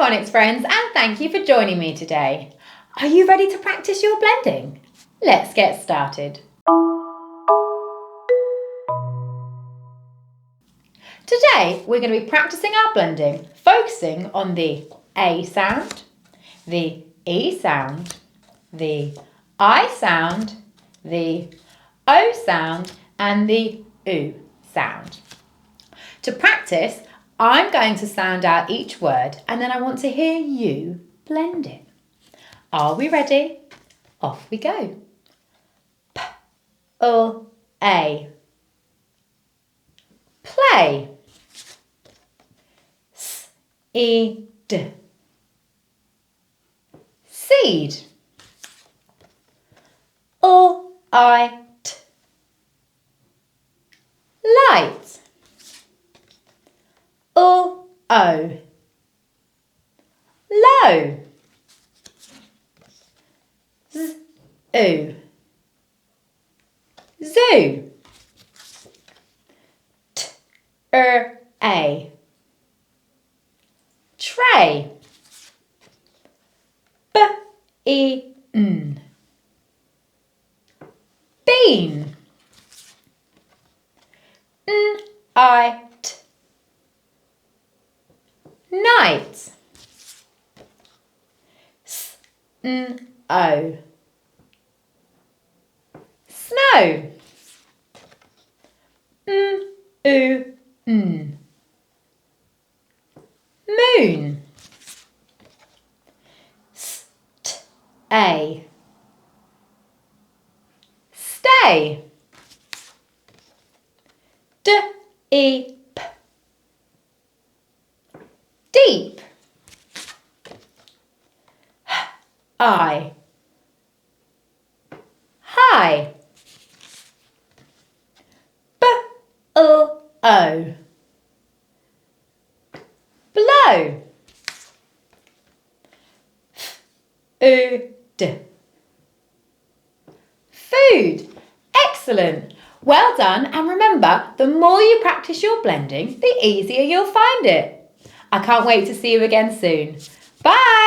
Phonics friends, and thank you for joining me today. Are you ready to practice your blending? Let's get started. Today we're going to be practicing our blending, focusing on the A sound, the E sound, the I sound, the O sound and the U sound. To practice, I'm going to sound out each word and then I want to hear you blend it. Are we ready? Off we go. P, U, A. Play. S, E, D. Seed. U, I, T. Light. U, O. Low. Z, U. Zoo. T, A. Tray. B, E, N. Bean. N, I, T. Night. S, N, O. Snow. M, U, N. Moon. S, T, A. Stay. D, E, P. Deep. H, I. High. B, U, O. Blow. F, U, D. Food. Excellent. Well done, and remember, the more you practice your blending, the easier you'll find it. I can't wait to see you again soon. Bye!